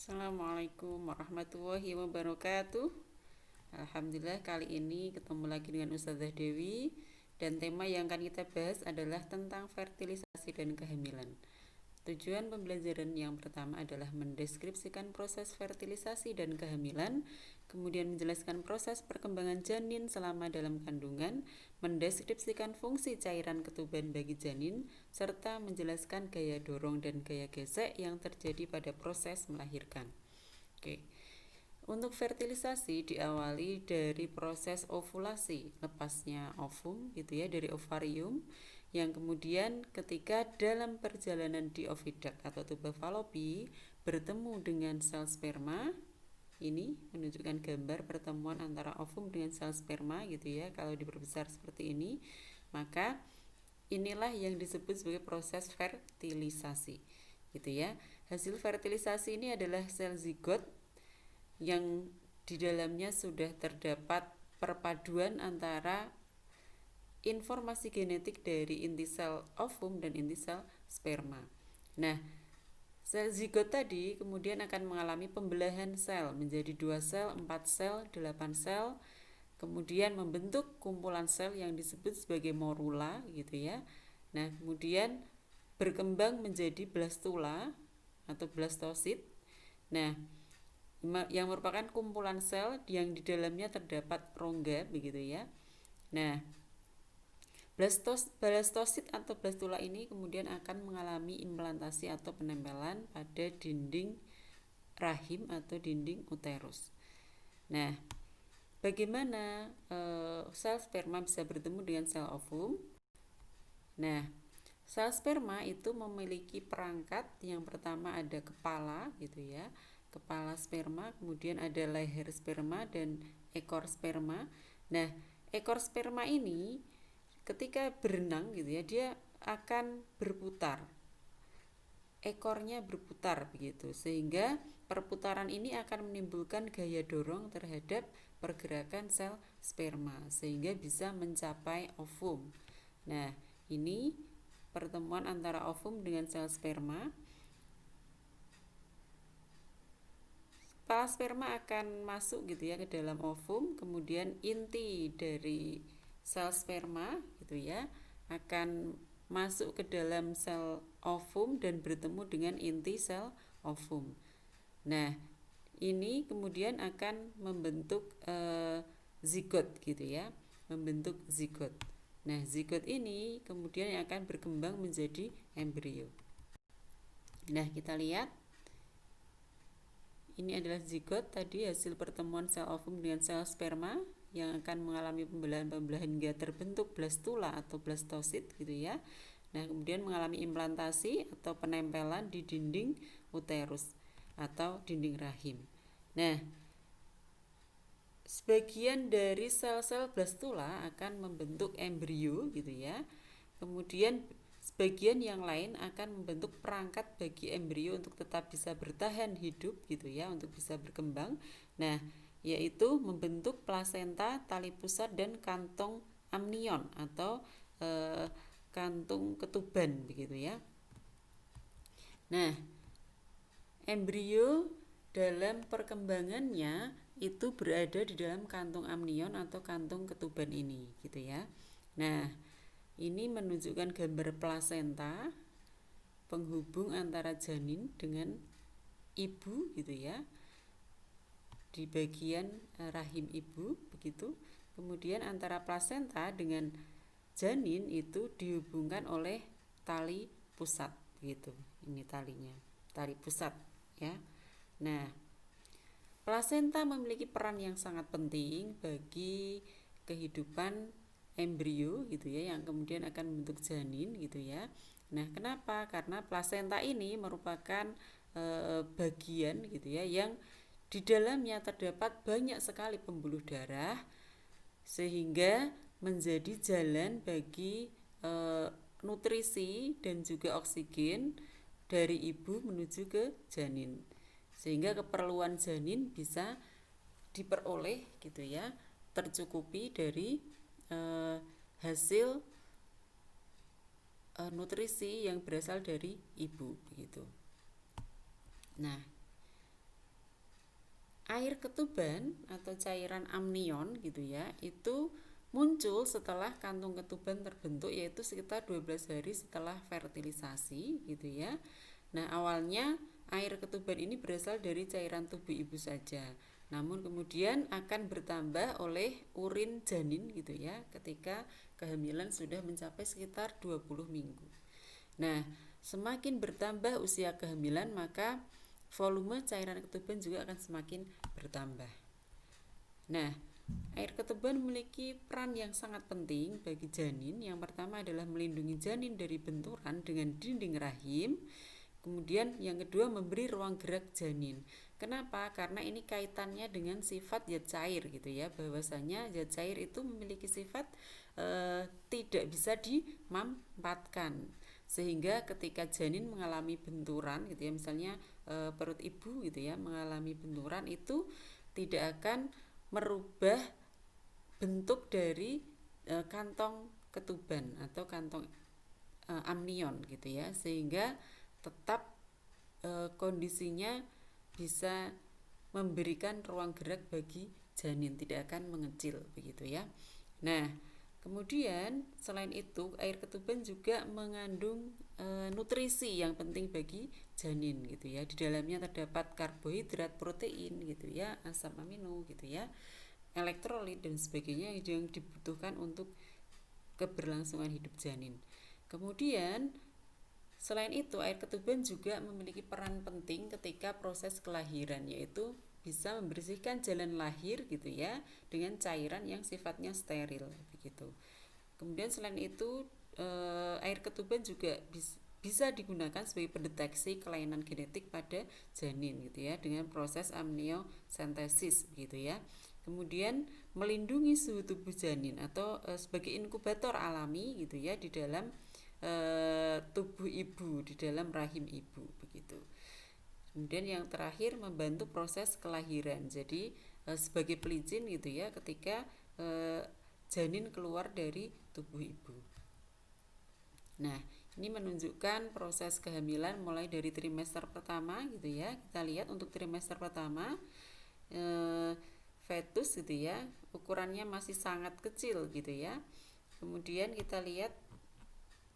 Assalamualaikum warahmatullahi wabarakatuh. Alhamdulillah kali ini ketemu lagi dengan Ustazah Dewi. Dan tema yang akan kita bahas adalah tentang fertilisasi dan kehamilan. Tujuan pembelajaran yang pertama adalah mendeskripsikan proses fertilisasi dan kehamilan, kemudian menjelaskan proses perkembangan janin selama dalam kandungan, mendeskripsikan fungsi cairan ketuban bagi janin, serta menjelaskan gaya dorong dan gaya gesek yang terjadi pada proses melahirkan. Oke. Untuk fertilisasi diawali dari proses ovulasi, lepasnya ovum gitu ya dari ovarium, yang kemudian ketika dalam perjalanan di oviduct atau tuba Fallopi bertemu dengan sel sperma. Ini menunjukkan gambar pertemuan antara ovum dengan sel sperma gitu ya. Kalau diperbesar seperti ini, maka inilah yang disebut sebagai proses fertilisasi gitu ya. Hasil fertilisasi ini adalah sel zigot yang di dalamnya sudah terdapat perpaduan antara informasi genetik dari inti sel ovum dan inti sel sperma. Nah, sel zigot tadi kemudian akan mengalami pembelahan sel menjadi 2 sel, 4 sel, 8 sel, kemudian membentuk kumpulan sel yang disebut sebagai morula gitu ya. Nah, kemudian berkembang menjadi blastula atau blastosit. Nah, yang merupakan kumpulan sel yang di dalamnya terdapat rongga begitu ya. Nah, blastosit atau blastula ini kemudian akan mengalami implantasi atau penempelan pada dinding rahim atau dinding uterus. Nah, bagaimana sel sperma bisa bertemu dengan sel ovum? Nah, sel sperma itu memiliki perangkat. Yang pertama ada kepala gitu ya, kepala sperma, kemudian ada leher sperma dan ekor sperma. Nah, ekor sperma ini ketika berenang gitu ya, dia akan berputar, ekornya berputar begitu, sehingga perputaran ini akan menimbulkan gaya dorong terhadap pergerakan sel sperma sehingga bisa mencapai ovum. Nah, ini pertemuan antara ovum dengan sel sperma. Kepala sperma akan masuk gitu ya ke dalam ovum, kemudian inti dari sel sperma gitu ya akan masuk ke dalam sel ovum dan bertemu dengan inti sel ovum. Nah, ini kemudian akan membentuk zigot gitu ya, membentuk zigot. Nah, zigot ini kemudian akan berkembang menjadi embrio. Nah, kita lihat ini adalah zigot tadi, hasil pertemuan sel ovum dengan sel sperma yang akan mengalami pembelahan-pembelahan hingga terbentuk blastula atau blastosit gitu ya. Nah, kemudian mengalami implantasi atau penempelan di dinding uterus atau dinding rahim. Nah, sebagian dari sel-sel blastula akan membentuk embrio gitu ya. Kemudian sebagian yang lain akan membentuk perangkat bagi embrio untuk tetap bisa bertahan hidup gitu ya, untuk bisa berkembang. Nah, yaitu membentuk plasenta, tali pusat dan kantong amnion atau kantung ketuban begitu ya. Nah, embrio dalam perkembangannya itu berada di dalam kantung amnion atau kantung ketuban ini gitu ya. Nah, ini menunjukkan gambar plasenta, penghubung antara janin dengan ibu gitu ya, di bagian rahim ibu begitu. Kemudian antara plasenta dengan janin itu dihubungkan oleh tali pusat gitu. Ini talinya, tali pusat ya. Nah, plasenta memiliki peran yang sangat penting bagi kehidupan embrio gitu ya, yang kemudian akan membentuk janin gitu ya. Nah, kenapa? Karena plasenta ini merupakan bagian gitu ya yang di dalamnya terdapat banyak sekali pembuluh darah sehingga menjadi jalan bagi nutrisi dan juga oksigen dari ibu menuju ke janin, sehingga keperluan janin bisa diperoleh gitu ya, tercukupi dari hasil nutrisi yang berasal dari ibu begitu. Nah, Air ketuban atau cairan amnion gitu ya, itu muncul setelah kantung ketuban terbentuk, yaitu sekitar 12 hari setelah fertilisasi gitu ya. Nah, awalnya air ketuban ini berasal dari cairan tubuh ibu saja. Namun kemudian akan bertambah oleh urin janin gitu ya, ketika kehamilan sudah mencapai sekitar 20 minggu. Nah, semakin bertambah usia kehamilan, maka volume cairan ketuban juga akan semakin bertambah. Nah, air ketuban memiliki peran yang sangat penting bagi janin. Yang pertama adalah melindungi janin dari benturan dengan dinding rahim. Kemudian yang kedua, memberi ruang gerak janin. Kenapa? Karena ini kaitannya dengan sifat zat cair gitu ya. Bahwasanya zat cair itu memiliki sifat tidak bisa dimampatkan. Sehingga ketika janin mengalami benturan gitu ya, misalnya perut ibu gitu ya mengalami benturan, itu tidak akan merubah bentuk dari kantong ketuban atau kantong amnion gitu ya, sehingga tetap kondisinya bisa memberikan ruang gerak bagi janin, tidak akan mengecil begitu ya. Nah, kemudian selain itu air ketuban juga mengandung nutrisi yang penting bagi janin gitu ya. Di dalamnya terdapat karbohidrat, protein gitu ya, asam amino gitu ya, elektrolit dan sebagainya yang dibutuhkan untuk keberlangsungan hidup janin. Kemudian selain itu, air ketuban juga memiliki peran penting ketika proses kelahiran, yaitu bisa membersihkan jalan lahir gitu ya dengan cairan yang sifatnya steril begitu. Kemudian selain itu, air ketuban juga bisa digunakan sebagai pendeteksi kelainan genetik pada janin gitu ya dengan proses amniosentesis gitu ya. Kemudian melindungi suhu tubuh janin atau sebagai inkubator alami gitu ya di dalam tubuh ibu, di dalam rahim ibu begitu. Kemudian yang terakhir, membantu proses kelahiran. Jadi sebagai pelicin gitu ya ketika janin keluar dari tubuh ibu. Nah, ini menunjukkan proses kehamilan mulai dari trimester pertama gitu ya. Kita lihat untuk trimester pertama fetus gitu ya, ukurannya masih sangat kecil gitu ya. Kemudian kita lihat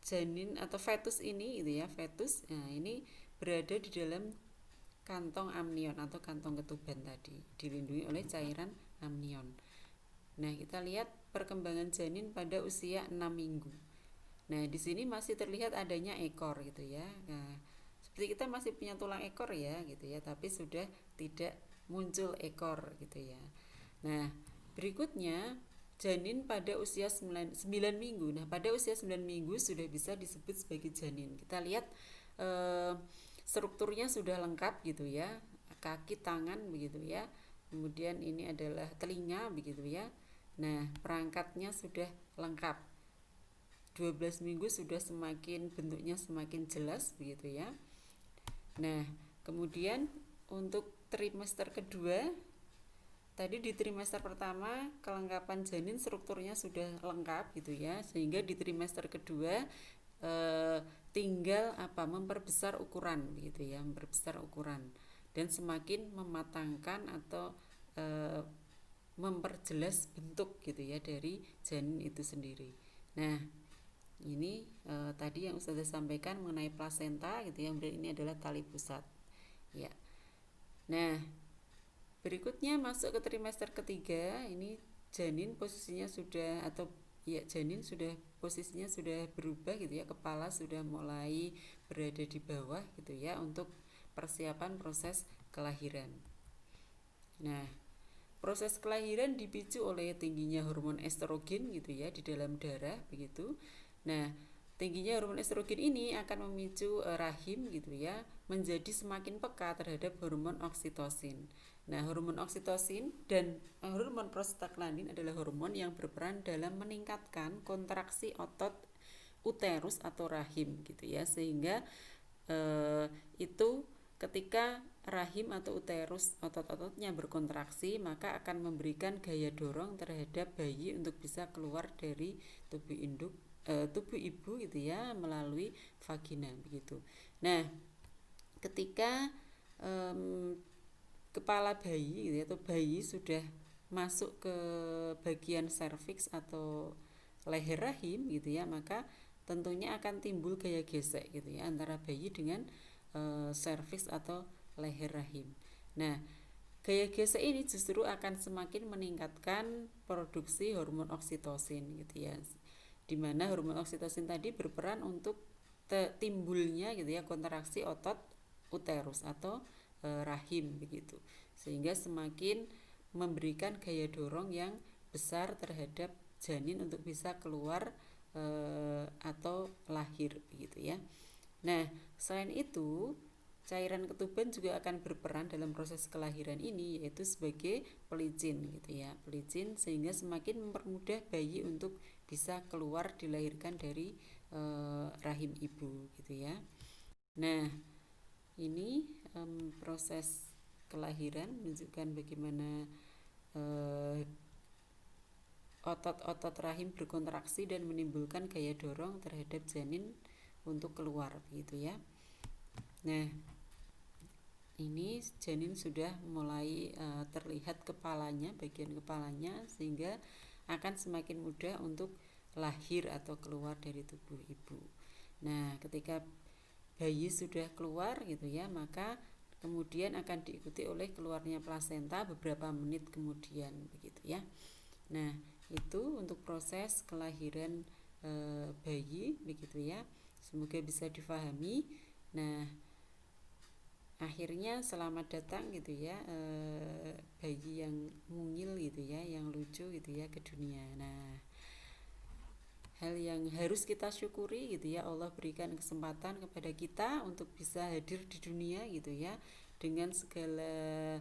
janin atau fetus ini gitu ya, fetus. Nah, ini berada di dalam kantong amnion atau kantong ketuban tadi, dilindungi oleh cairan amnion. Nah, kita lihat perkembangan janin pada usia 6 minggu. Nah, di sini masih terlihat adanya ekor gitu ya. Nah, seperti kita masih punya tulang ekor ya gitu ya, tapi sudah tidak muncul ekor gitu ya. Nah, berikutnya janin pada usia 9 minggu. Nah, pada usia 9 minggu sudah bisa disebut sebagai janin. Kita lihat strukturnya sudah lengkap gitu ya. Kaki, tangan begitu ya. Kemudian ini adalah telinga begitu ya. Nah, perangkatnya sudah lengkap. 12 minggu sudah semakin bentuknya semakin jelas begitu ya. Nah, kemudian untuk trimester kedua, tadi di trimester pertama kelengkapan janin strukturnya sudah lengkap gitu ya, sehingga di trimester kedua tinggal memperbesar ukuran gitu ya, memperbesar ukuran dan semakin mematangkan atau memperjelas bentuk gitu ya dari janin itu sendiri. Nah, ini tadi yang Ustazah sampaikan mengenai plasenta gitu ya, ini adalah tali pusat ya. Nah, berikutnya masuk ke trimester ketiga, ini janin posisinya sudah posisinya sudah berubah gitu ya, kepala sudah mulai berada di bawah gitu ya untuk persiapan proses kelahiran. Nah, proses kelahiran dipicu oleh tingginya hormon estrogen gitu ya di dalam darah begitu. Nah, tingginya hormon estrogen ini akan memicu rahim gitu ya menjadi semakin peka terhadap hormon oksitosin. Nah, hormon oksitosin dan hormon prostaglandin adalah hormon yang berperan dalam meningkatkan kontraksi otot uterus atau rahim gitu ya, sehingga itu ketika rahim atau uterus otot-ototnya berkontraksi, maka akan memberikan gaya dorong terhadap bayi untuk bisa keluar dari tubuh ibu gitu ya melalui vagina begitu. Nah, ketika kepala bayi gitu ya, atau bayi sudah masuk ke bagian serviks atau leher rahim gitu ya, maka tentunya akan timbul gaya gesek gitu ya antara bayi dengan serviks atau leher rahim. Nah, gaya gesek ini justru akan semakin meningkatkan produksi hormon oksitosin gitu ya. Dimana hormon oksitosin tadi berperan untuk timbulnya gitu ya kontraksi otot uterus atau rahim begitu. Sehingga semakin memberikan gaya dorong yang besar terhadap janin untuk bisa keluar atau lahir begitu ya. Nah, selain itu, cairan ketuban juga akan berperan dalam proses kelahiran ini, yaitu sebagai pelicin gitu ya, pelicin sehingga semakin mempermudah bayi untuk bisa keluar dilahirkan dari rahim ibu gitu ya. Nah, ini proses kelahiran menunjukkan bagaimana otot-otot rahim berkontraksi dan menimbulkan gaya dorong terhadap janin untuk keluar gitu ya. Nah, ini janin sudah mulai terlihat kepalanya, bagian kepalanya, sehingga akan semakin mudah untuk lahir atau keluar dari tubuh ibu. Nah, ketika bayi sudah keluar gitu ya, maka kemudian akan diikuti oleh keluarnya plasenta beberapa menit kemudian begitu ya. Nah, itu untuk proses kelahiran bayi begitu ya. Semoga bisa difahami. Nah, akhirnya selamat datang gitu ya bayi yang mungil gitu ya, yang lucu gitu ya ke dunia. Nah, hal yang harus kita syukuri gitu ya, Allah berikan kesempatan kepada kita untuk bisa hadir di dunia gitu ya, dengan segala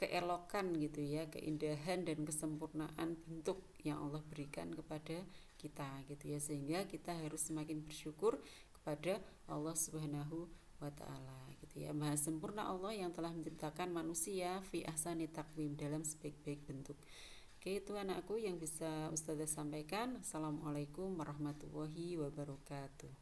keelokan gitu ya, keindahan dan kesempurnaan bentuk yang Allah berikan kepada kita gitu ya, sehingga kita harus semakin bersyukur kepada Allah Subhanahu wa taala gitu ya. Maha sempurna Allah yang telah menciptakan manusia fi ahsani taqwim, dalam sebaik-baik bentuk. Oke, itu anakku yang bisa Ustazah sampaikan. Assalamualaikum warahmatullahi wabarakatuh.